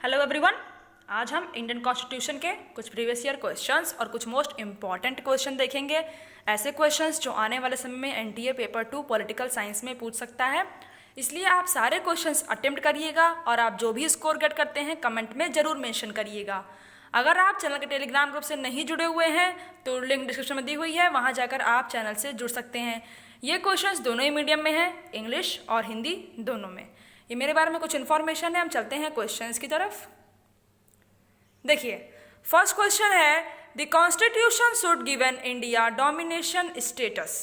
Hello everyone. आज हम Indian constitution के कुछ प्रीवियस ईयर क्वेश्चंस और कुछ मोस्ट इम्पॉर्टेंट क्वेश्चन देखेंगे। ऐसे क्वेश्चंस जो आने वाले समय में एनटीए पेपर 2 पॉलिटिकल साइंस में पूछ सकता है, इसलिए आप सारे क्वेश्चंस अटेम्प्ट करिएगा और आप जो भी स्कोर गेट करते हैं कमेंट में ज़रूर मेंशन करिएगा। अगर आप चैनल के टेलीग्राम ग्रुप से नहीं जुड़े हुए हैं तो लिंक डिस्क्रिप्शन में दी हुई है, वहाँ जाकर आप चैनल से जुड़ सकते हैं। ये क्वेश्चंस दोनों ही मीडियम में हैं, इंग्लिश और हिंदी दोनों में। ये मेरे बारे में कुछ इन्फॉर्मेशन है। हम चलते हैं क्वेश्चंस की तरफ। देखिए, फर्स्ट क्वेश्चन है, the constitution should given India domination status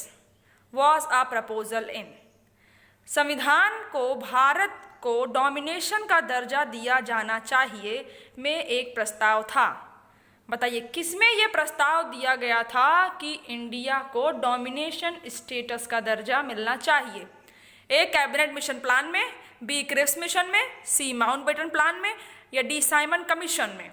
was a proposal in. संविधान को भारत को डोमिनेशन का दर्जा दिया जाना चाहिए में एक प्रस्ताव था। बताइए किसमें यह प्रस्ताव दिया गया था कि इंडिया को डोमिनेशन स्टेटस का दर्जा मिलना चाहिए? ए कैबिनेट मिशन प्लान में, बी क्रिप्स मिशन में, सी माउंटबेटन प्लान में या डी साइमन कमीशन में?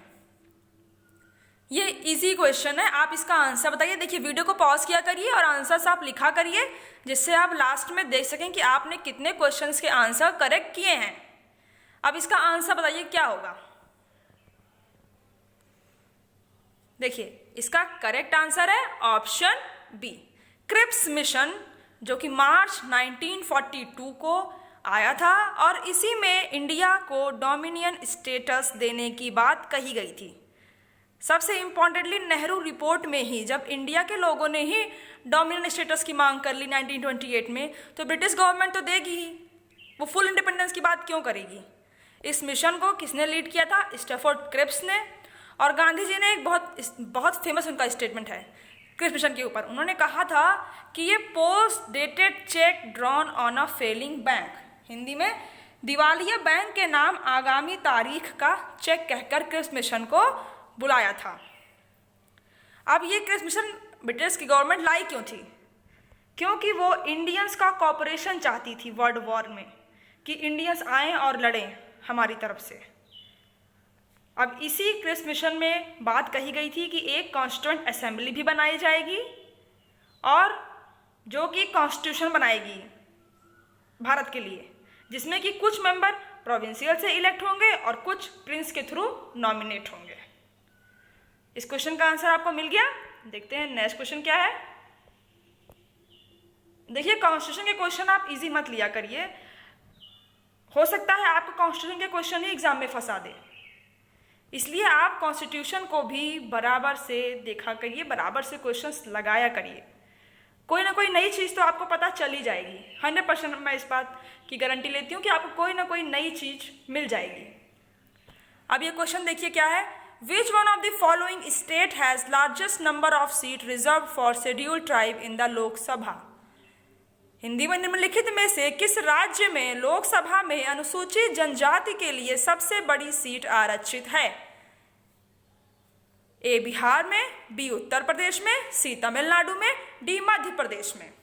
ये इजी क्वेश्चन है, आप इसका आंसर बताइए। देखिए, वीडियो को पॉज किया करिए और आंसर्स आप लिखा करिए, जिससे आप लास्ट में देख सकें कि आपने कितने क्वेश्चंस के आंसर करेक्ट किए हैं। अब इसका आंसर बताइए क्या होगा। देखिए, इसका करेक्ट आंसर है ऑप्शन बी, क्रिप्स मिशन, जो कि मार्च 1942 को आया था और इसी में इंडिया को डोमिनियन स्टेटस देने की बात कही गई थी। सबसे इम्पॉर्टेंटली, नेहरू रिपोर्ट में ही जब इंडिया के लोगों ने ही डोमिनियन स्टेटस की मांग कर ली 1928 में, तो ब्रिटिश गवर्नमेंट तो देगी ही, वो फुल इंडिपेंडेंस की बात क्यों करेगी? इस मिशन को किसने लीड किया था? स्टैफोर्ड क्रिप्स ने। और गांधी जी ने एक बहुत फेमस उनका स्टेटमेंट है क्रिप्स मिशन के ऊपर। उन्होंने कहा था कि ये post dated cheque drawn on a failing bank, Hindi में दिवालिया बैंक के नाम आगामी तारीख का चेक कहकर क्रिप्स मिशन को बुलाया था। अब ये क्रिप्स मिशन ब्रिटिश की गवर्नमेंट लाई क्यों थी? क्योंकि वो इंडियंस का कॉपरेशन चाहती थी वर्ल्ड वॉर में, कि इंडियंस आएँ और लड़ें हमारी तरफ से। अब इसी क्रिप्स मिशन में बात कही गई थी कि एक कॉन्स्टिट्यूएंट असेंबली भी बनाई जाएगी और जो कि कॉन्स्टिट्यूशन बनाएगी भारत के लिए, जिसमें कि कुछ मेंबर प्रोविंशियल से इलेक्ट होंगे और कुछ प्रिंस के थ्रू नॉमिनेट होंगे। इस क्वेश्चन का आंसर आपको मिल गया। देखते हैं नेक्स्ट क्वेश्चन क्या है। देखिए, कॉन्स्टिट्यूशन के क्वेश्चन आप इजी मत लिया करिए, हो सकता है आपको कॉन्स्टिट्यूशन के क्वेश्चन ही एग्जाम में फंसा दे, इसलिए आप कॉन्स्टिट्यूशन को भी बराबर से देखा करिए, बराबर से क्वेश्चंस लगाया करिए। कोई ना कोई नई चीज़ तो आपको पता चल ही जाएगी। 100% मैं इस बात की गारंटी लेती हूँ कि आपको कोई ना कोई नई चीज़ मिल जाएगी। अब ये क्वेश्चन देखिए क्या है, which one of the following state has largest number of seat reserve for scheduled tribe in the Lok Sabha. Hindi में निम्नलिखित में से किस राज्य में लोकसभा में अनुसूचित जनजाति के लिए सबसे बड़ी सीट आरक्षित है? ए बिहार में, बी उत्तर प्रदेश में, सी तमिलनाडु में, डी मध्य प्रदेश में?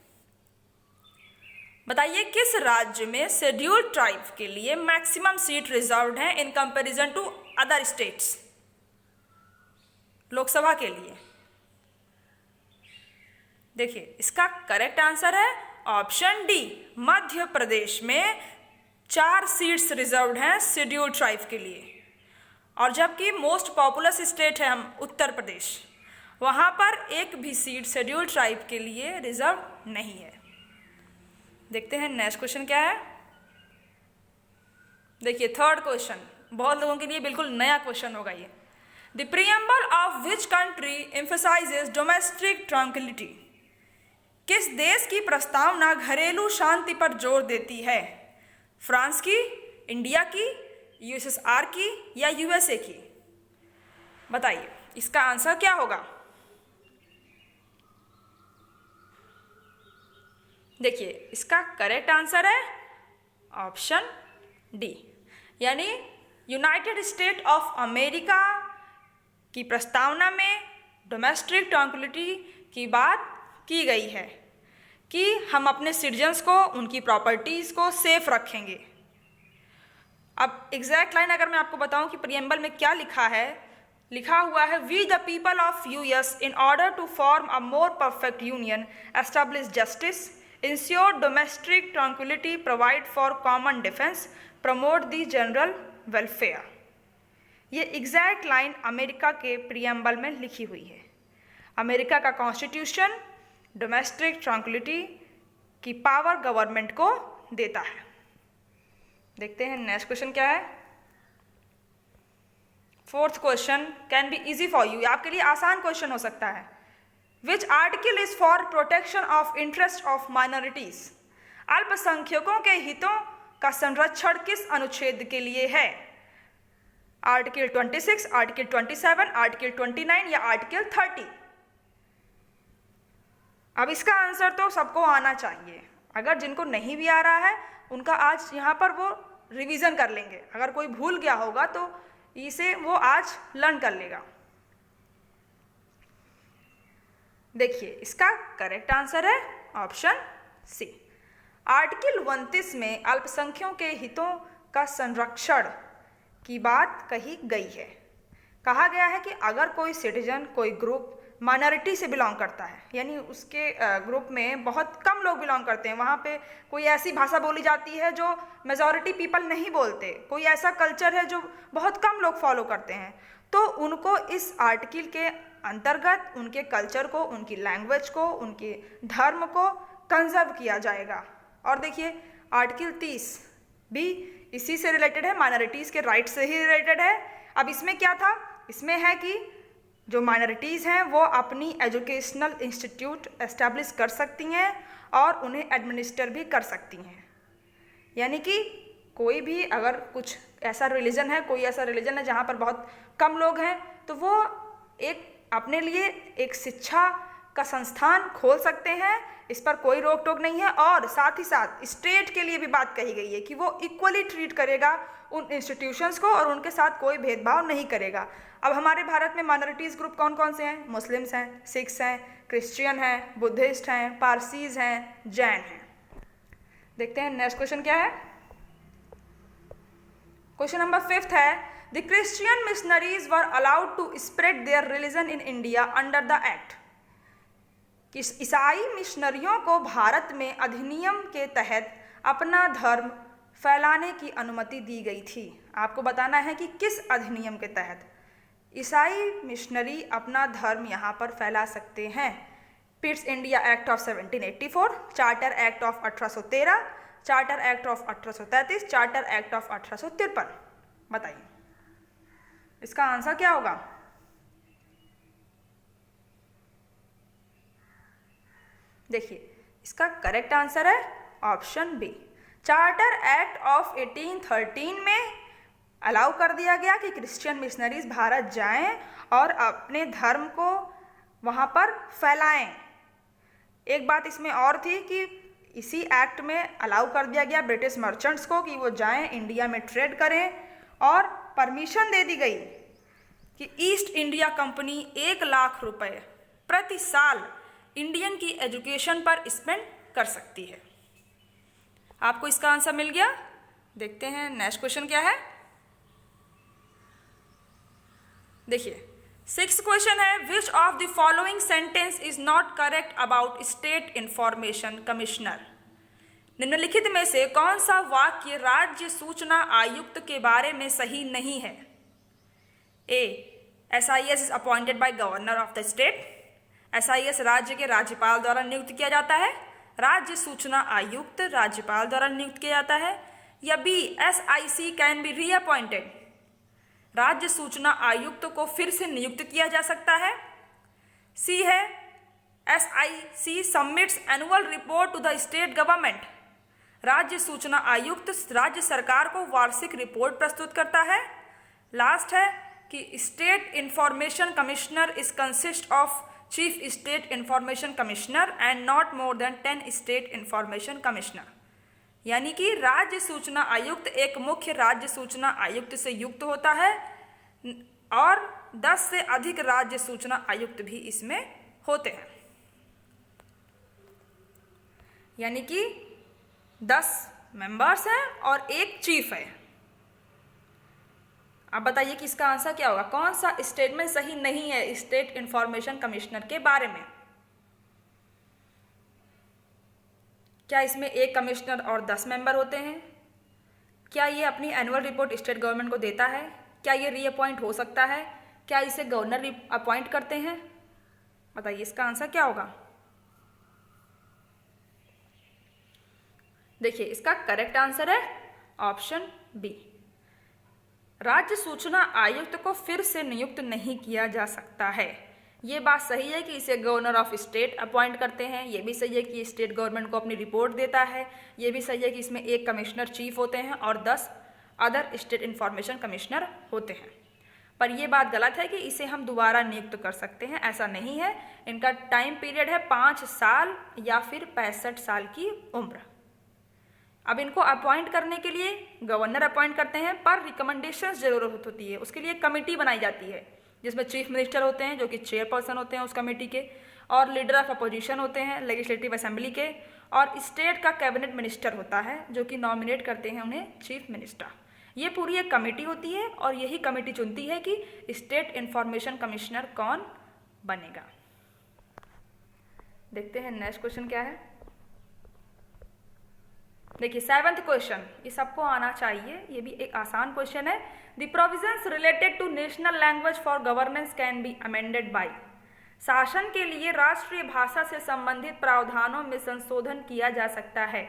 बताइए किस राज्य में शेड्यूल्ड ट्राइब के लिए मैक्सिमम सीट रिजर्व्ड है in comparison to other states Lok Sabha के लिए? देखिए, इसका करेक्ट आंसर है ऑप्शन डी, मध्य प्रदेश में 4 सीट्स रिजर्व्ड हैं शेड्यूल्ड ट्राइब के लिए। और जबकि मोस्ट पॉपुलस स्टेट है हम उत्तर प्रदेश, वहाँ पर एक भी सीट शेड्यूल्ड ट्राइब के लिए रिजर्व नहीं है। देखते हैं नेक्स्ट क्वेश्चन क्या है। देखिए, थर्ड क्वेश्चन बहुत लोगों के लिए बिल्कुल नया क्वेश्चन होगा ये। The preamble of which country emphasises domestic tranquillity. किस देश की प्रस्तावना घरेलू शांति पर जोर देती है? फ्रांस की, इंडिया की, यूएसएसआर की या यूएसए की? बताइए इसका आंसर क्या होगा। देखिए, इसका करेक्ट आंसर है ऑप्शन डी, यानी यूनाइटेड स्टेट ऑफ अमेरिका की प्रस्तावना में डोमेस्टिक ट्रैंक्विलिटी की बात की गई है कि हम अपने सिटीजन्स को, उनकी प्रॉपर्टीज़ को सेफ रखेंगे। अब एग्जैक्ट लाइन अगर मैं आपको बताऊं कि प्रीएम्बल में क्या लिखा है, लिखा हुआ है, we the people of US in order to form a more perfect union establish justice, insure domestic tranquility, provide for common defence, promote the general welfare. ये एग्जैक्ट लाइन अमेरिका के प्रियम्बल में लिखी हुई है। अमेरिका का constitution domestic tranquility की power government को देता है। देखते हैं नेक्स्ट क्वेश्चन क्या है। Fourth question can be easy for you, आपके लिए आसान क्वेश्चन हो सकता है। Which article is for protection of interest of minorities, अल्पसंख्यकों के हितों का संरक्षण किस अनुच्छेद के लिए है? आर्टिकल 26, आर्टिकल 27, आर्टिकल 29 या आर्टिकल 30? अब इसका आंसर तो सबको आना चाहिए। अगर जिनको नहीं भी आ रहा है उनका आज यहाँ पर वो रिवीजन कर लेंगे। अगर कोई भूल गया होगा तो इसे वो आज लर्न कर लेगा। देखिए इसका करेक्ट आंसर है ऑप्शन सी। आर्टिकल 29 में अल्पसंख्यकों के हितों का संरक्षण की बात कही गई है। कहा गया है कि अगर कोई सिटीजन, कोई ग्रुप माइनॉरिटी से बिलोंग करता है, यानी उसके ग्रुप में बहुत कम लोग बिलोंग करते हैं, वहाँ पे कोई ऐसी भाषा बोली जाती है जो मेजॉरिटी पीपल नहीं बोलते, कोई ऐसा कल्चर है जो बहुत कम लोग फॉलो करते हैं, तो उनको इस आर्टिकल के अंतर्गत उनके कल्चर को, उनकी लैंग्वेज को, उनके धर्म को कंजर्व किया जाएगा। और देखिए आर्टिकल 30 भी इसी से रिलेटेड है, माइनॉरिटीज़ के राइट से ही रिलेटेड है। अब इसमें क्या था, इसमें है कि जो माइनॉरिटीज़ हैं वो अपनी एजुकेशनल इंस्टीट्यूट एस्टैब्लिश कर सकती हैं और उन्हें एडमिनिस्टर भी कर सकती हैं। यानी कि कोई भी अगर कुछ ऐसा रिलीजन है, कोई ऐसा रिलीजन है जहाँ पर बहुत कम लोग हैं, तो वो एक अपने लिए एक शिक्षा का संस्थान खोल सकते हैं, इस पर कोई रोक टोक नहीं है। और साथ ही साथ स्टेट के लिए भी बात कही गई है कि वो इक्वली ट्रीट करेगा उन इंस्टीट्यूशंस को और उनके साथ कोई भेदभाव नहीं करेगा। अब हमारे भारत में माइनॉरिटीज़ ग्रुप कौन कौन से हैं? मुस्लिम्स हैं, सिख्स हैं, क्रिश्चियन हैं, बुद्धिस्ट हैं, पारसीज हैं, जैन हैं। देखते हैं नेक्स्ट क्वेश्चन क्या है। क्वेश्चन नंबर 5 है, the Christian missionaries were allowed to spread their religion in India under the act. ईसाई मिशनरियों को भारत में अधिनियम के तहत अपना धर्म फैलाने की अनुमति दी गई थी। आपको बताना है कि किस अधिनियम के तहत ईसाई मिशनरी अपना धर्म यहाँ पर फैला सकते हैं। Pitts India act of 1784, charter act of 1813, charter act of 1833, charter act of 1853। बताइए इसका आंसर क्या होगा? देखिए इसका करेक्ट आंसर है option B. Charter act of 1813 में अलाउ कर दिया गया कि क्रिश्चियन मिशनरीज भारत जाएं और अपने धर्म को वहाँ पर फैलाएं। एक बात इसमें और थी कि इसी एक्ट में अलाउ कर दिया गया ब्रिटिश मर्चेंट्स को कि वो जाएं, इंडिया में ट्रेड करें, और परमिशन दे दी गई कि ईस्ट इंडिया कंपनी 1 लाख रुपए प्रति साल इंडियन की एजुकेशन पर स्पेंड कर सकती है। आपको इसका आंसर मिल गया। देखते हैं नेक्स्ट क्वेश्चन क्या है। देखिए 6th क्वेश्चन है, which of the following sentence is not correct about state information commissioner. निम्नलिखित में से कौन सा वाक्य राज्य सूचना आयुक्त के बारे में सही नहीं है? ए, SIS is appointed by governor of the state. SIS राज्य के राज्यपाल द्वारा नियुक्त किया जाता है। राज्य सूचना आयुक्त राज्यपाल द्वारा नियुक्त किया जाता है। या B, SIC can be reappointed, राज्य सूचना आयुक्त को फिर से नियुक्त किया जा सकता है। सी है, SIC submits annual report to the state government, राज्य सूचना आयुक्त राज्य सरकार को वार्षिक रिपोर्ट प्रस्तुत करता है। लास्ट है कि state information commissioner is consist of chief state information commissioner and not more than 10 state information commissioner. यानी कि राज्य सूचना आयुक्त एक मुख्य राज्य सूचना आयुक्त से युक्त होता है और 10 से अधिक राज्य सूचना आयुक्त भी इसमें होते हैं। यानी कि 10 मेंबर्स हैं और एक चीफ है। अब बताइए कि इसका आंसर क्या होगा? कौन सा स्टेटमेंट सही नहीं है स्टेट इंफॉर्मेशन कमिश्नर के बारे में? क्या इसमें एक कमिश्नर और 10 मेंबर होते हैं? क्या ये अपनी एनुअल रिपोर्ट स्टेट गवर्नमेंट को देता है? क्या ये रीअपॉइंट हो सकता है? क्या इसे गवर्नर अपॉइंट करते हैं? बताइए इसका आंसर क्या होगा? देखिए इसका करेक्ट आंसर है ऑप्शन बी। राज्य सूचना आयुक्त को फिर से नियुक्त नहीं किया जा सकता है। ये बात सही है कि इसे गवर्नर ऑफ स्टेट अपॉइंट करते हैं। ये भी सही है कि स्टेट गवर्नमेंट को अपनी रिपोर्ट देता है। ये भी सही है कि इसमें एक कमिश्नर चीफ होते हैं और 10 अदर स्टेट इंफॉर्मेशन कमिश्नर होते हैं। पर यह बात गलत है कि इसे हम दोबारा नियुक्त कर सकते हैं, ऐसा नहीं है। इनका टाइम पीरियड है 5 साल या फिर 65 साल की उम्र। अब इनको अपॉइंट करने के लिए गवर्नर अपॉइंट करते हैं, पर रिकमेंडेशंस जरूरत होती है। उसके लिए एक कमेटी बनाई जाती है जिसमें चीफ मिनिस्टर होते हैं जो कि चेयरपर्सन होते हैं उस कमेटी के, और लीडर ऑफ अपोजिशन होते हैं लेजिस्लेटिव असेंबली के, और स्टेट का कैबिनेट मिनिस्टर होता है जो कि नॉमिनेट करते हैं उन्हें चीफ मिनिस्टर। ये पूरी एक कमेटी होती है और यही कमेटी चुनती है कि स्टेट इंफॉर्मेशन कमिश्नर कौन बनेगा। देखते हैं नेक्स्ट क्वेश्चन क्या है। देखिए 7th क्वेश्चन, ये सबको आना चाहिए, ये भी एक आसान क्वेश्चन है। The provisions related to national language for governance can be amended by. शासन के लिए राष्ट्रीय भाषा से संबंधित प्रावधानों में संशोधन किया जा सकता है।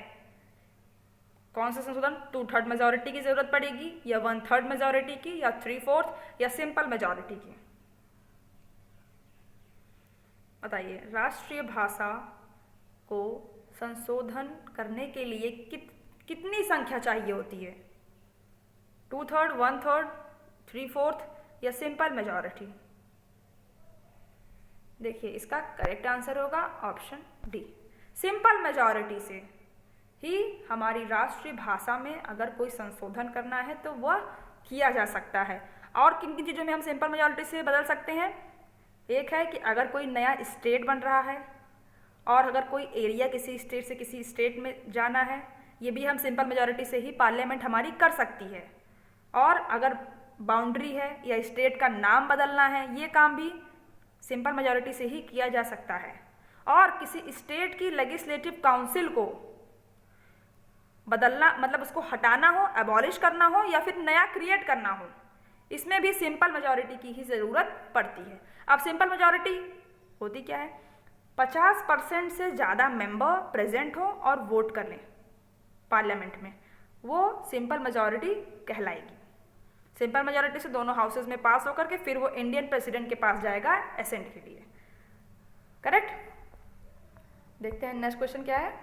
कौन सा संशोधन? 2/3 मेजॉरिटी की जरूरत पड़ेगी, या 1/3 मेजॉरिटी की, या 3/4, या सिंपल मेजॉरिटी की? बताइए राष्ट्रीय भाषा को संशोधन करने के लिए कितनी संख्या चाहिए होती है? 2/3, 1/3, 3/4 या सिंपल मेजॉरिटी? देखिए इसका करेक्ट आंसर होगा ऑप्शन डी। सिंपल मेजॉरिटी से ही हमारी राष्ट्रीय भाषा में अगर कोई संशोधन करना है तो वह किया जा सकता है। और किन किन चीज़ों में हम सिंपल मेजॉरिटी से बदल सकते हैं? एक है कि अगर कोई नया स्टेट बन रहा है और अगर कोई एरिया किसी स्टेट से किसी स्टेट में जाना है, ये भी हम सिंपल मेजॉरिटी से ही पार्लियामेंट हमारी कर सकती है। और अगर बाउंड्री है या स्टेट का नाम बदलना है, ये काम भी सिंपल मेजॉरिटी से ही किया जा सकता है। और किसी स्टेट की लेजिस्लेटिव काउंसिल को बदलना, मतलब उसको हटाना हो, एबॉलिश करना हो या फिर नया क्रिएट करना हो, इसमें भी सिंपल मेजॉरिटी की ही ज़रूरत पड़ती है। अब सिंपल मेजॉरिटी होती क्या है? 50% से ज़्यादा मेंबर प्रेजेंट हो और वोट कर लें पार्लियामेंट में, वो सिंपल मेजॉरिटी कहलाएगी। सिंपल मेजॉरिटी से दोनों हाउसेज में पास होकर के फिर वो इंडियन प्रेसिडेंट के पास जाएगा एसेंट के लिए। करेक्ट? देखते हैं नेक्स्ट क्वेश्चन क्या है।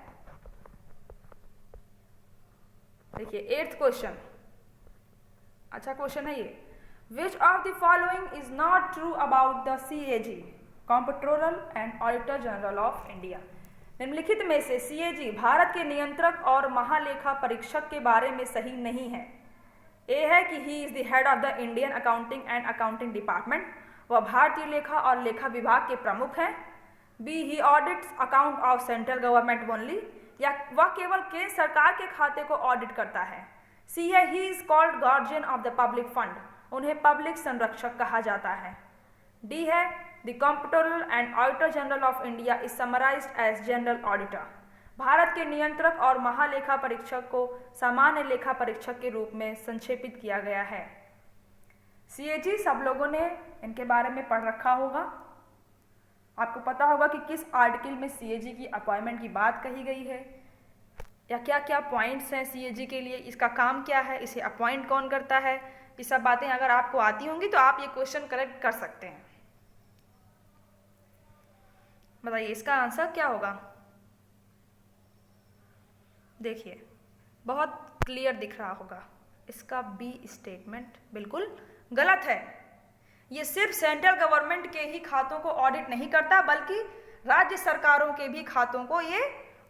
देखिए 8th क्वेश्चन, अच्छा क्वेश्चन है ये। विच of the following is not true about the CAG, comptroller and auditor general of India? निम्नलिखित में से CAG भारत के नियंत्रक और महालेखा परीक्षक के बारे में सही नहीं है। ए है कि he is the head of the Indian accounting and accounting department, वह भारतीय लेखा और लेखा विभाग के प्रमुख हैं। B he audits account of central government only, या वह केवल केंद्र सरकार के खाते को ऑडिट करता है। सी है he is called guardian of the public fund, उन्हें पब्लिक संरक्षक कहा जाता है। डी है the comptroller and auditor general of India is summarised as general auditor, भारत के नियंत्रक और महालेखा परीक्षक को सामान्य लेखा परीक्षक के रूप में संक्षेपित किया गया है। CAG सब लोगों ने इनके बारे में पढ़ रखा होगा। आपको पता होगा कि किस आर्टिकल में CAG की अपॉइंटमेंट की बात कही गई है, या क्या क्या पॉइंट्स हैं CAG के लिए, इसका काम क्या है, इसे अपॉइंट कौन करता है। ये सब बातें अगर आपको आती होंगी तो आप ये क्वेश्चन करेक्ट कर सकते हैं। बताइए इसका आंसर क्या होगा। देखिए बहुत क्लियर दिख रहा होगा, इसका बी स्टेटमेंट बिल्कुल गलत है। ये सिर्फ सेंट्रल गवर्नमेंट के ही खातों को ऑडिट नहीं करता, बल्कि राज्य सरकारों के भी खातों को ये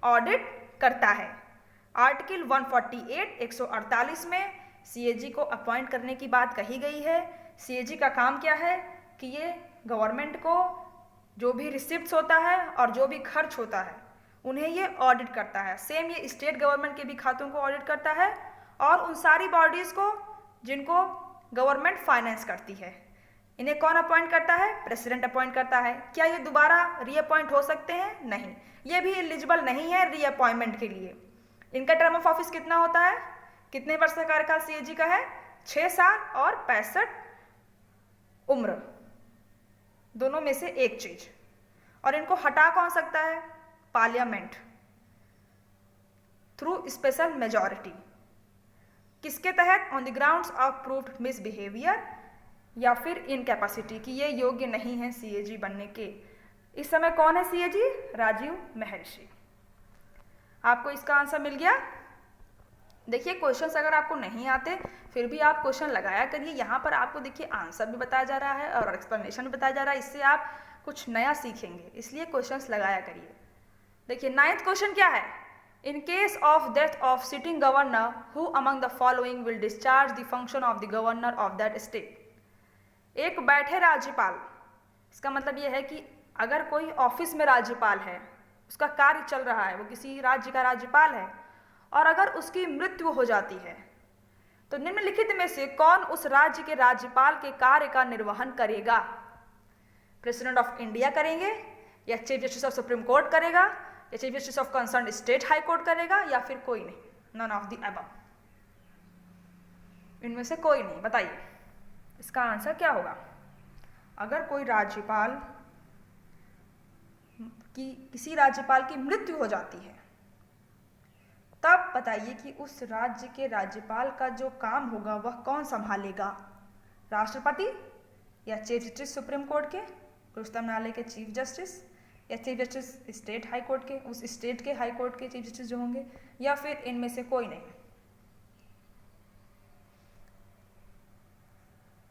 ऑडिट करता है। आर्टिकल 148 148 में CAG को अपॉइंट करने की बात कही गई है। CAG का काम क्या है कि ये गवर्नमेंट को जो भी रिसिप्ट्स होता है और जो भी खर्च होता है उन्हें ये ऑडिट करता है। सेम ये स्टेट गवर्नमेंट के भी खातों को ऑडिट करता है और उन सारी बॉडीज़ को जिनको गवर्नमेंट फाइनेंस करती है, इन्हें कौन अपॉइंट करता है? प्रेसिडेंट अपॉइंट करता है। क्या ये दोबारा रीअपॉइंट हो सकते हैं? नहीं, ये भी एलिजिबल नहीं है रीअपॉइंटमेंट के लिए। इनका टर्म ऑफ ऑफिस कितना होता है? कितने वर्ष का कार्यकाल CAG का है? 6 साल और 65 उम्र, दोनों में से एक चीज। और इनको हटा कौन सकता है? Parliament through special majority. किसके तहत? On the grounds of proved misbehaviour या फिर इनकैपेसिटी, कि ये योग्य नहीं है सीएजी बनने के। इस समय कौन है सीएजी? राजीव महर्षि। आपको इसका आंसर मिल गया। देखिए क्वेश्चंस अगर आपको नहीं आते फिर भी आप क्वेश्चन लगाया करिए। यहाँ पर आपको देखिए आंसर भी बताया जा रहा है और एक्सप्लेनेशन भी बताया जा रहा है, इससे आप कुछ नया सीखेंगे, इसलिए क्वेश्चंस लगाया करिए। देखिए 9th क्वेश्चन क्या है? In case of death of sitting governor who among the following will discharge the function of the governor of that state. एक बैठे राज्यपाल, इसका मतलब यह है कि अगर कोई ऑफिस में राज्यपाल है, उसका कार्य चल रहा है, वो किसी राज्य का राज्यपाल है, और अगर उसकी मृत्यु हो जाती है तो निम्नलिखित में से कौन उस राज्य के राज्यपाल के कार्य का निर्वहन करेगा? प्रेसिडेंट ऑफ इंडिया करेंगे, या chief justice of supreme court करेगा, या chief justice of concern state high court करेगा, या फिर कोई नहीं? नन ऑफ द अबव, इनमें से कोई नहीं। बताइए इसका आंसर क्या होगा? अगर कोई राज्यपाल की किसी राज्यपाल की मृत्यु हो जाती है तब बताइए कि उस राज्य के राज्यपाल का जो काम होगा वह कौन संभालेगा? राष्ट्रपति, या चीफ जस्टिस सुप्रीम कोर्ट के, उच्चतम न्यायालय के चीफ जस्टिस, या chief justice state high court के, उस स्टेट के हाई कोर्ट के चीफ जस्टिस जो होंगे, या फिर इनमें से कोई नहीं?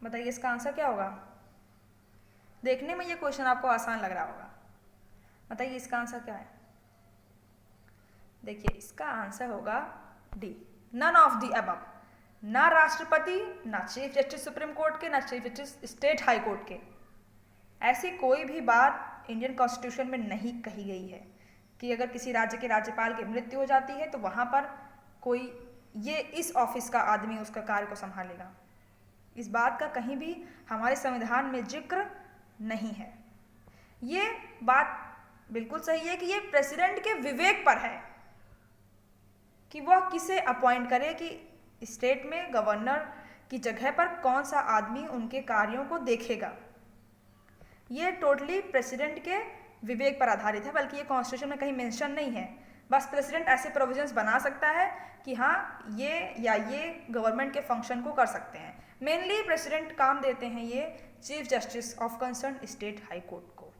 बताइए इसका आंसर क्या होगा? देखने में ये क्वेश्चन आपको आसान लग रहा होगा, बताइए इसका आंसर क्या है? देखिए इसका आंसर होगा D, none of the above. ना राष्ट्रपति, ना चीफ जस्टिस सुप्रीम कोर्ट के, ना chief justice state high court के। ऐसी कोई भी बात इंडियन कॉन्स्टिट्यूशन में नहीं कही गई है कि अगर किसी राज्य के राज्यपाल की मृत्यु हो जाती है तो वहां पर कोई ये इस ऑफिस का आदमी उसका कार्य को संभालेगा। इस बात का कहीं भी हमारे संविधान में जिक्र नहीं है। ये बात बिल्कुल सही है कि ये प्रेसिडेंट के विवेक पर है कि वह किसे अपॉइंट करे, कि स्टेट में गवर्नर की जगह पर कौन सा आदमी उनके कार्यों को देखेगा। ये टोटली प्रेसिडेंट के विवेक पर आधारित है, बल्कि ये कॉन्स्टिट्यूशन में कहीं मेंशन नहीं है। बस प्रेसिडेंट ऐसे प्रोविजंस बना सकता है कि हाँ ये या ये गवर्नमेंट के फंक्शन को कर सकते हैं। मेनली प्रेसिडेंट काम देते हैं ये chief justice of concern state high court को।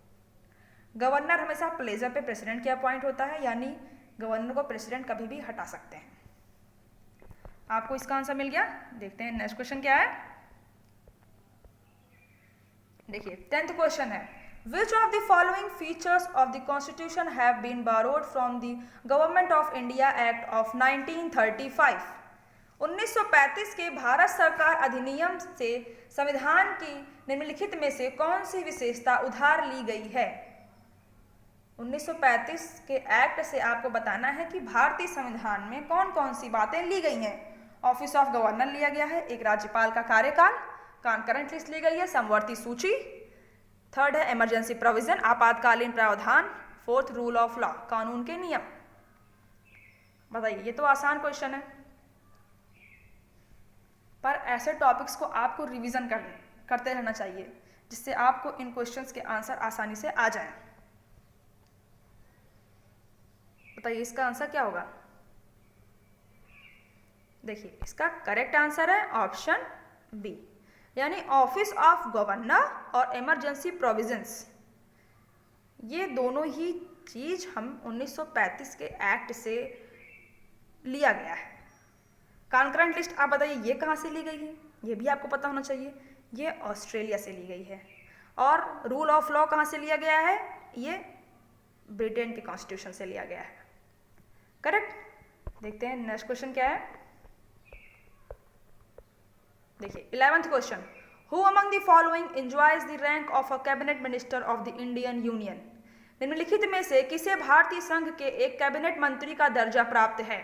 गवर्नर हमेशा प्लेजर पे प्रेसिडेंट के अपॉइंट होता है, यानी गवर्नर को प्रेसिडेंट कभी भी हटा सकते हैं। आपको इसका आंसर मिल गया। देखते हैं नेक्स्ट क्वेश्चन क्या है। देखिए 10th क्वेश्चन है, which of the following features of the constitution have been borrowed from the government of India act of 1935। 1935 के भारत सरकार अधिनियम से संविधान की निम्नलिखित में से कौन सी विशेषता उधार ली गई है? 1935 के एक्ट से आपको बताना है कि भारतीय संविधान में कौन कौन सी बातें ली गई हैं। ऑफिस ऑफ गवर्नर लिया गया है, एक राज्यपाल का कार्यकाल, कॉन्करेंट लिस्ट ली गई है, समवर्ती सूची, 3rd है इमरजेंसी प्रोविजन, आपातकालीन प्रावधान, 4th रूल ऑफ लॉ, कानून के नियम। बताइए ये तो आसान क्वेश्चन है, पर ऐसे टॉपिक्स को आपको रिवीजन करते रहना चाहिए जिससे आपको इन क्वेश्चंस के आंसर आसानी से आ जाएं। बताइए इसका आंसर क्या होगा? देखिए इसका करेक्ट आंसर है ऑप्शन बी, यानी ऑफिस ऑफ गवर्नर और इमरजेंसी प्रोविजंस। ये दोनों ही चीज हम 1935 के एक्ट से लिया गया है। कॉन्करेंट लिस्ट आप बताइए ये कहाँ से ली गई है? ये भी आपको पता होना चाहिए, ये ऑस्ट्रेलिया से ली गई है। और रूल ऑफ लॉ कहाँ से लिया गया है? ये ब्रिटेन के कॉन्स्टिट्यूशन से लिया गया है। करेक्ट। देखते हैं नेक्स्ट क्वेश्चन क्या है। देखिए 11th question, who among the following enjoys the rank of a cabinet minister of the Indian union. निम्नलिखित में से किसे भारतीय संघ के एक कैबिनेट मंत्री का दर्जा प्राप्त है?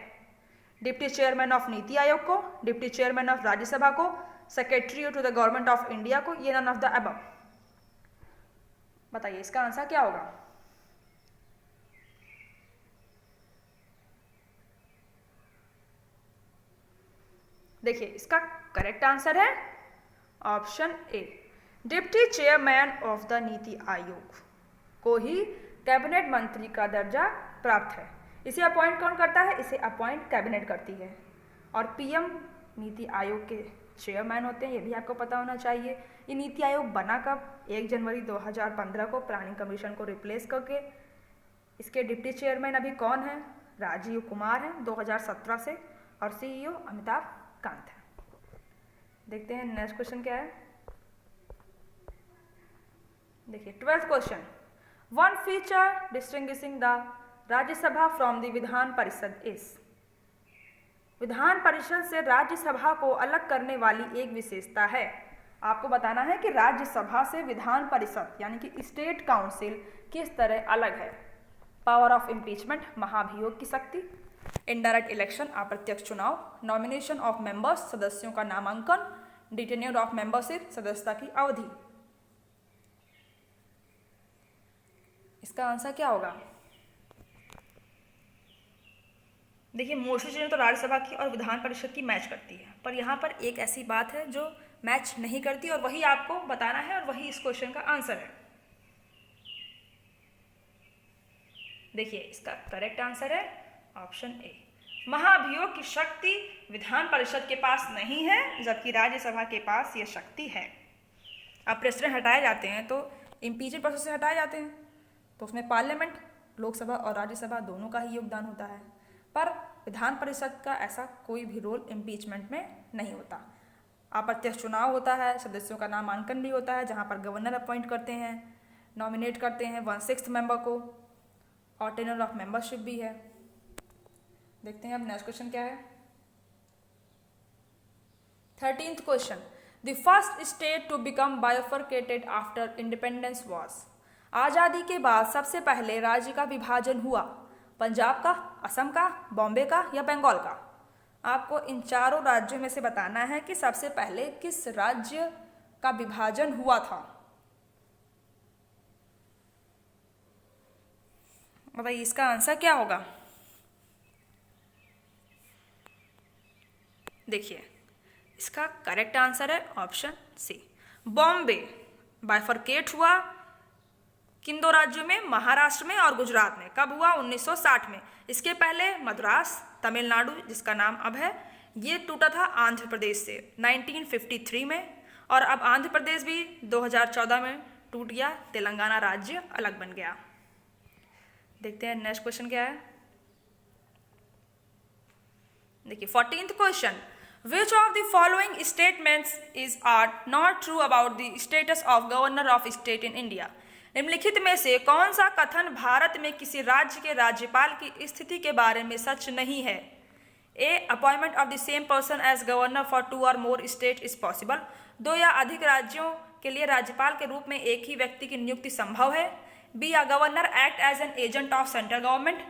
Deputy chairman of NITI Aayog को, डिप्टी चेयरमैन ऑफ राज्यसभा को, secretary to the government of India को, ये नन ऑफ द अबव। बताइए इसका आंसर क्या होगा? देखिए इसका करेक्ट आंसर है option A. Deputy chairman of the NITI Aayog को ही कैबिनेट मंत्री का दर्जा प्राप्त है। इसे अपॉइंट कौन करता है? इसे अपॉइंट कैबिनेट करती है। और पीएम नीति आयोग के चेयरमैन होते हैं, ये भी आपको पता होना चाहिए। ये नीति आयोग बना कब? 1 जनवरी 2015 को प्लानिंग कमीशन को रिप्लेस करके। इसके डिप्टी चेयरमैन अभी कौन है? राजीव कुमार हैं 2017 से, और सीईओ अमिताभ कांत है। देखते हैं नेक्स्ट क्वेश्चन क्या है। देखिए 12th question, one feature distinguishing the Rajya Sabha from the Vidhan Parishad is. Vidhan Parishad से राज्यसभा को अलग करने वाली एक विशेषता है। आपको बताना है कि राज्यसभा से विधान परिषद यानी कि स्टेट काउंसिल किस तरह अलग है। पावर ऑफ इम्पीचमेंट, महाभियोग की शक्ति, इनडायरेक्ट इलेक्शन, अप्रत्यक्ष चुनाव, नॉमिनेशन ऑफ मेंबर्स, सदस्यों का नामांकन, डिटेन्योर ऑफ मेंबरशिप, सदस्यता की अवधि। इसका आंसर क्या होगा? देखिए मोस्टली चीज़ें तो राज्यसभा की और विधान परिषद की मैच करती है, पर यहाँ पर एक ऐसी बात है जो मैच नहीं करती और वही आपको बताना है और वही इस क्वेश्चन का आंसर है। देखिए इसका करेक्ट आंसर है ऑप्शन ए। महाभियोग की शक्ति विधान परिषद के पास नहीं है, जबकि राज्यसभा के पास ये शक्ति है। अब प्रेसिडेंट हटाए जाते हैं तो इम्पीचमेंट प्रोसेस से हटाए जाते हैं, तो उसमें पार्लियामेंट, लोकसभा और राज्यसभा दोनों का ही योगदान होता है। पर विधान परिषद का ऐसा कोई भी रोल इम्पीचमेंट में नहीं होता। अप्रत्यक्ष चुनाव होता है, सदस्यों का नामांकन भी होता है जहाँ पर गवर्नर अपॉइंट करते हैं, नॉमिनेट करते हैं 1/6 मेंबर को, और टेन्योर ऑफ मेंबरशिप भी है। देखते हैं अब नेक्स्ट क्वेश्चन क्या है। 13th question, the first state to become bifurcated after independence was. आज़ादी के बाद सबसे पहले राज्य का विभाजन हुआ, पंजाब का, असम का, बॉम्बे का या बंगाल का। आपको इन चारों राज्यों में से बताना है कि सबसे पहले किस राज्य का विभाजन हुआ था। बताइए इसका आंसर क्या होगा। देखिए इसका करेक्ट आंसर है ऑप्शन सी, बॉम्बे बाइफरकेट हुआ किन दो राज्यों में? महाराष्ट्र में और गुजरात में। कब हुआ? 1960 में। इसके पहले मद्रास, तमिलनाडु जिसका नाम अब है, ये टूटा था आंध्र प्रदेश से 1953 में, और अब आंध्र प्रदेश भी 2014 में टूट गया, तेलंगाना राज्य अलग बन गया। देखते हैं नेक्स्ट क्वेश्चन क्या है। देखिए 14th question, which of the following statements is are not true about the status of governor of state in India. निम्नलिखित में से कौन सा कथन भारत में किसी राज्य के राज्यपाल की स्थिति के बारे में सच नहीं है? A, appointment of the same person as governor for 2 और मोर स्टेट इज पॉसिबल। 2 या अधिक राज्यों के लिए राज्यपाल के रूप में एक ही व्यक्ति की नियुक्ति संभव है। B, a governor act as an agent of central government.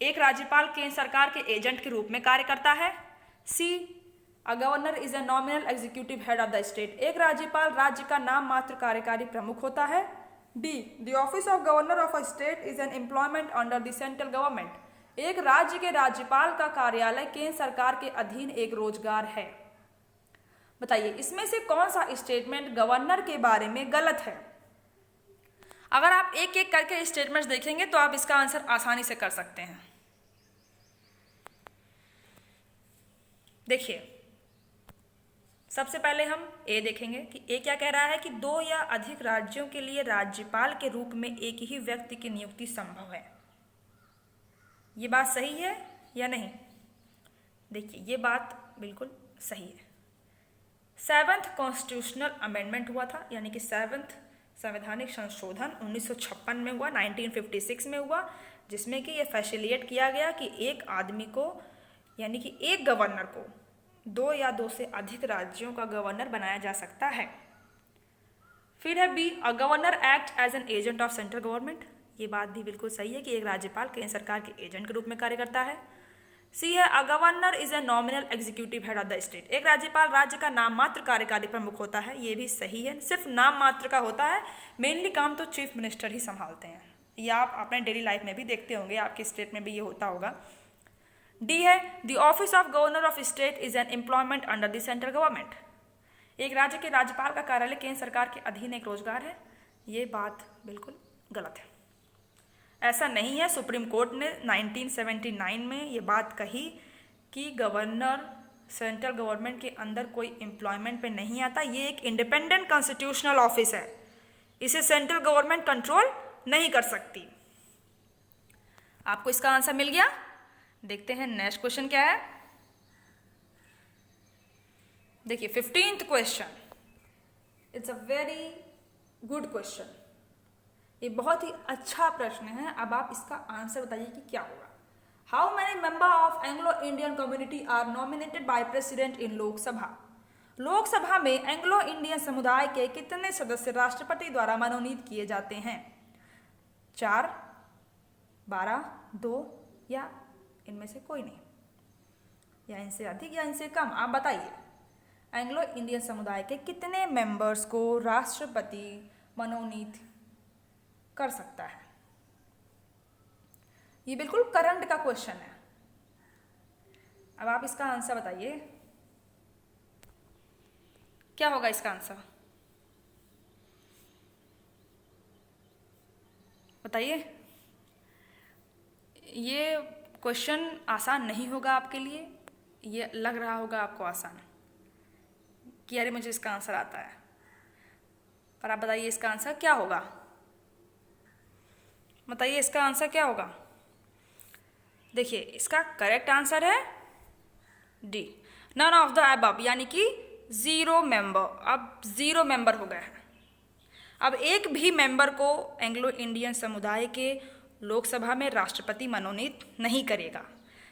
एक राज्यपाल केंद्र सरकार के एजेंट के रूप में कार्य करता है। C, a governor is a nominal executive head of the state. एक राज्यपाल राज्य का नाम मात्र कार्यकारी प्रमुख होता है। D, the office of governor of a state is an employment under the central government. एक राज्य के राज्यपाल का कार्यालय केंद्र सरकार के अधीन एक रोजगार है। बताइए इसमें से कौन सा स्टेटमेंट गवर्नर के बारे में गलत है? अगर आप एक एक करके स्टेटमेंट्स देखेंगे तो आप इसका आंसर आसानी से कर सकते हैं। देखिए सबसे पहले हम ए देखेंगे कि ए क्या कह रहा है कि 2 या अधिक राज्यों के लिए राज्यपाल के रूप में एक ही व्यक्ति की नियुक्ति संभव है। ये बात सही है या नहीं? देखिए ये बात बिल्कुल सही है। 7th कॉन्स्टिट्यूशनल अमेंडमेंट हुआ था, यानी कि 7th संवैधानिक संशोधन 1956 में हुआ, 1956 में हुआ, जिसमें कि ये फैसिलिटेट किया गया कि एक आदमी को यानी कि एक गवर्नर को 2 या 2 से अधिक राज्यों का गवर्नर बनाया जा सकता है। फिर है B, a governor act as an agent of central government. ये बात भी बिल्कुल सही है कि एक राज्यपाल केंद्र सरकार के एजेंट के रूप में कार्य करता है। सी है, अ governor is a nominal executive head of the state. एक राज्यपाल राज्य का नाम मात्र कार्यकारी प्रमुख होता है। ये भी सही है, सिर्फ नाम मात्र का होता है, मेनली काम तो चीफ मिनिस्टर ही संभालते हैं। ये आप अपने डेली लाइफ में भी देखते होंगे, आपके स्टेट में भी ये होता होगा। डी है, the office of governor of state is an employment under the central government. एक राज्य के राज्यपाल का कार्यालय केंद्र सरकार के अधीन एक रोजगार है, ये बात बिल्कुल गलत है। ऐसा नहीं है। सुप्रीम कोर्ट ने 1979 में ये बात कही कि गवर्नर सेंट्रल गवर्नमेंट के अंदर कोई एम्प्लॉयमेंट पे नहीं आता। ये एक इंडिपेंडेंट कॉन्स्टिट्यूशनल ऑफिस है, इसे सेंट्रल गवर्नमेंट कंट्रोल नहीं कर सकती। आपको इसका आंसर मिल गया। देखते हैं नेक्स्ट क्वेश्चन क्या है। देखिए 15th question, it's a very good question. ये बहुत ही अच्छा प्रश्न है। अब आप इसका आंसर बताइए कि क्या होगा। How many member of Anglo Indian community are nominated by president in Lok Sabha. Lok Sabha में एंग्लो इंडियन समुदाय के कितने सदस्य राष्ट्रपति द्वारा मनोनीत किए जाते हैं? 4, 12, 2 या इनमें से कोई नहीं, या इनसे अधिक या इनसे कम? आप बताइए। एंग्लो इंडियन समुदाय के कितने मेंबर्स को राष्ट्रपति मनोनीत कर सकता है? ये बिल्कुल करंट का क्वेश्चन है। अब आप इसका आंसर बताइए, क्या होगा इसका आंसर? बताइए। ये क्वेश्चन आसान नहीं होगा आपके लिए। ये लग रहा होगा आपको आसान कि अरे मुझे इसका आंसर आता है, पर आप बताइए इसका आंसर क्या होगा। बताइए इसका आंसर क्या होगा। देखिए इसका करेक्ट आंसर है D, none of the above, यानी कि 0 मेंबर। अब 0 मेंबर हो गए हैं। अब एक भी मेंबर को एंग्लो इंडियन समुदाय के लोकसभा में राष्ट्रपति मनोनीत नहीं करेगा।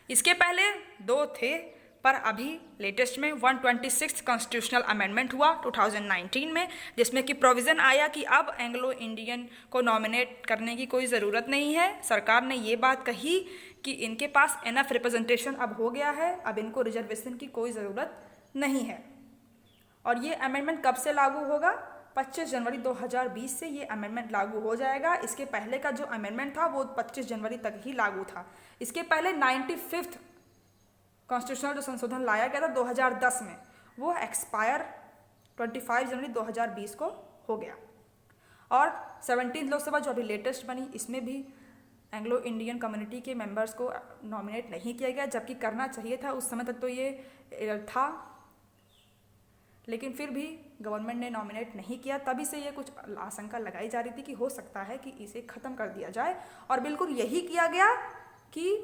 इसके पहले 2 थे, पर अभी लेटेस्ट में 126 कॉन्स्टिट्यूशनल अमेंडमेंट हुआ 2019 में, जिसमें कि प्रोविज़न आया कि अब एंग्लो इंडियन को नॉमिनेट करने की कोई ज़रूरत नहीं है। सरकार ने ये बात कही कि इनके पास इनफ रिप्रेजेंटेशन अब हो गया है, अब इनको रिजर्वेशन की कोई ज़रूरत नहीं है। और ये अमेंडमेंट कब से लागू होगा? 25 जनवरी 2020 से ये अमेंडमेंट लागू हो जाएगा। इसके पहले का जो अमेंडमेंट था वो 25 जनवरी तक ही लागू था। इसके पहले 95th कॉन्स्टिट्यूशनल जो संशोधन लाया गया था 2010 में, वो एक्सपायर 25 जनवरी 2020 को हो गया। और 17th लोकसभा जो अभी लेटेस्ट बनी, इसमें भी एंग्लो इंडियन कम्युनिटी के मेंबर्स को नॉमिनेट नहीं किया गया, जबकि करना चाहिए था। उस समय तक तो ये था, लेकिन फिर भी गवर्नमेंट ने नॉमिनेट नहीं किया। तभी से ये कुछ आशंका लगाई जा रही थी कि हो सकता है कि इसे ख़त्म कर दिया जाए। और बिल्कुल यही किया गया कि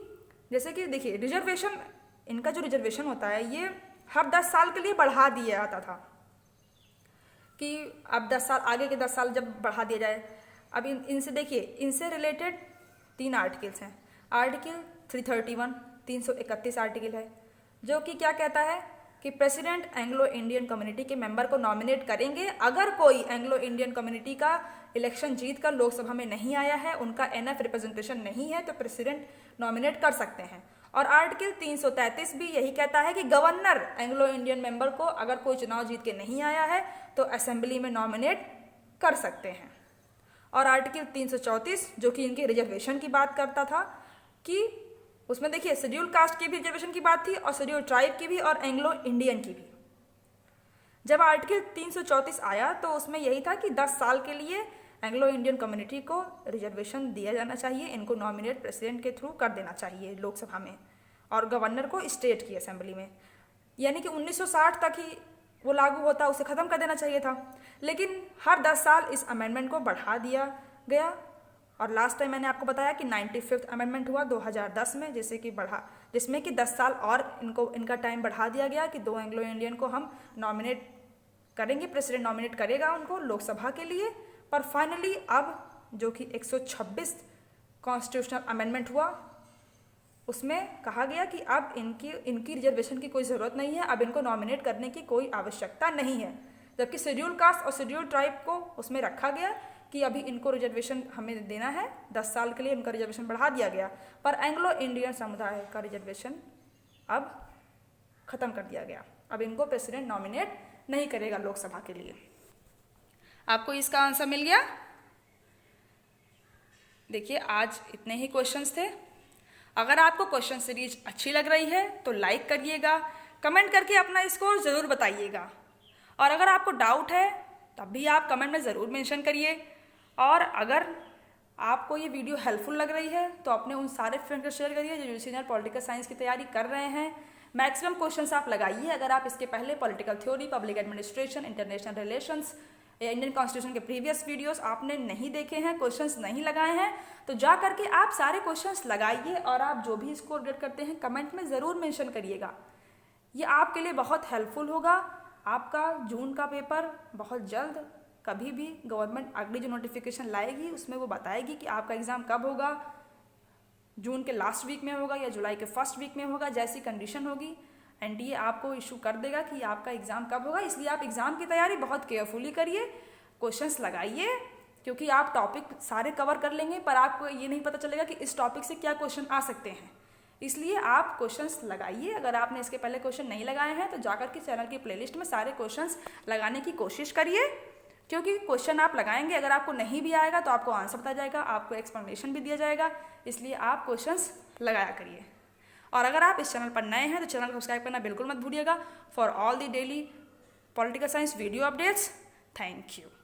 जैसे कि देखिए रिजर्वेशन, इनका जो रिजर्वेशन होता है ये हर 10 साल के लिए बढ़ा दिया जाता था कि अब 10 साल आगे के 10 साल जब बढ़ा दिया जाए। अब इनसे देखिए, इनसे रिलेटेड 3 आर्टिकल्स हैं। आर्टिकल 331 331 आर्टिकल है, जो कि क्या कहता है कि प्रेसिडेंट एंग्लो इंडियन कम्युनिटी के मेंबर को नॉमिनेट करेंगे अगर कोई एंग्लो इंडियन कम्युनिटी का इलेक्शन जीत कर लोकसभा में नहीं आया है, उनका एनएफ रिप्रेजेंटेशन नहीं है, तो प्रेसिडेंट नॉमिनेट कर सकते हैं। और आर्टिकल 333 भी यही कहता है कि गवर्नर एंग्लो इंडियन मेंबर को अगर कोई चुनाव जीत के नहीं आया है तो असेंबली में नॉमिनेट कर सकते हैं। और आर्टिकल 334 जो कि इनके रिजर्वेशन की बात करता था, कि उसमें देखिए शेड्यूल कास्ट की भी रिजर्वेशन की बात थी और शेड्यूल ट्राइब की भी और एंग्लो इंडियन की भी। जब आर्टिकल 334 आया तो उसमें यही था कि 10 साल के लिए एंग्लो इंडियन कम्युनिटी को रिजर्वेशन दिया जाना चाहिए, इनको नॉमिनेट प्रेसिडेंट के थ्रू कर देना चाहिए लोकसभा में, और गवर्नर को स्टेट की असेंबली में। यानी कि 1960 तक ही वो लागू होता, उसे ख़त्म कर देना चाहिए था। लेकिन हर 10 साल इस अमेंडमेंट को बढ़ा दिया गया। और लास्ट टाइम मैंने आपको बताया कि 95th अमेंडमेंट हुआ 2010 में, जिसमें कि 10 साल और इनका टाइम बढ़ा दिया गया कि 2 एंग्लो इंडियन को हम नॉमिनेट करेंगे, प्रेसिडेंट नॉमिनेट करेगा उनको लोकसभा के लिए। पर फाइनली अब जो कि 126 कॉन्स्टिट्यूशनल अमेंडमेंट हुआ, उसमें कहा गया कि अब इनकी रिजर्वेशन की कोई ज़रूरत नहीं है, अब इनको नॉमिनेट करने की कोई आवश्यकता नहीं है। जबकि शेड्यूल कास्ट और शेड्यूल ट्राइब को उसमें रखा गया कि अभी इनको रिजर्वेशन हमें देना है, 10 साल के लिए इनका रिजर्वेशन बढ़ा दिया गया। पर एंग्लो इंडियन समुदाय का रिजर्वेशन अब ख़त्म कर दिया गया, अब इनको प्रेसिडेंट नॉमिनेट नहीं करेगा लोकसभा के लिए। आपको इसका आंसर मिल गया। देखिए आज इतने ही क्वेश्चंस थे। अगर आपको क्वेश्चन सीरीज अच्छी लग रही है तो लाइक करिएगा, कमेंट करके अपना स्कोर ज़रूर बताइएगा। और अगर आपको डाउट है तब भी आप कमेंट में ज़रूर मेंशन करिए। और अगर आपको ये वीडियो हेल्पफुल लग रही है तो अपने उन सारे फ्रेंड को शेयर करिए जो यूजी सीनियर पॉलिटिकल साइंस की तैयारी कर रहे हैं। मैक्सिमम क्वेश्चंस आप लगाइए। अगर आप इसके पहले political theory, public administration, international relations या इंडियन कॉन्स्टिट्यूशन के प्रीवियस वीडियोस आपने नहीं देखे हैं, क्वेश्चंस नहीं लगाए हैं, तो जा करके आप सारे क्वेश्चंस लगाइए और आप जो भी स्कोर गेट करते हैं कमेंट में ज़रूर मेंशन करिएगा। ये आपके लिए बहुत हेल्पफुल होगा। आपका जून का पेपर बहुत जल्द कभी भी गवर्नमेंट अगली जो नोटिफिकेशन लाएगी उसमें वो बताएगी कि आपका एग्ज़ाम कब होगा, जून के लास्ट वीक में होगा या जुलाई के फर्स्ट वीक में होगा, जैसी कंडीशन होगी एनटीए आपको इशू कर देगा कि आपका एग्ज़ाम कब होगा। इसलिए आप एग्ज़ाम की तैयारी बहुत केयरफुली करिए, क्वेश्चंस लगाइए, क्योंकि आप टॉपिक सारे कवर कर लेंगे पर आपको ये नहीं पता चलेगा कि इस टॉपिक से क्या क्वेश्चन आ सकते हैं। इसलिए आप क्वेश्चंस लगाइए। अगर आपने इसके पहले क्वेश्चन नहीं लगाए हैं तो जाकर के चैनल की प्लेलिस्ट में सारे क्वेश्चंस लगाने की कोशिश करिए, क्योंकि क्वेश्चन आप लगाएंगे, अगर आपको नहीं भी आएगा तो आपको आंसर बताया जाएगा, आपको एक्सप्लेनेशन भी दिया जाएगा। इसलिए आप क्वेश्चंस लगाया करिए। और अगर आप इस चैनल पर नए हैं तो चैनल को सब्सक्राइब करना बिल्कुल मत भूलिएगा for all the daily political science video updates. Thank you.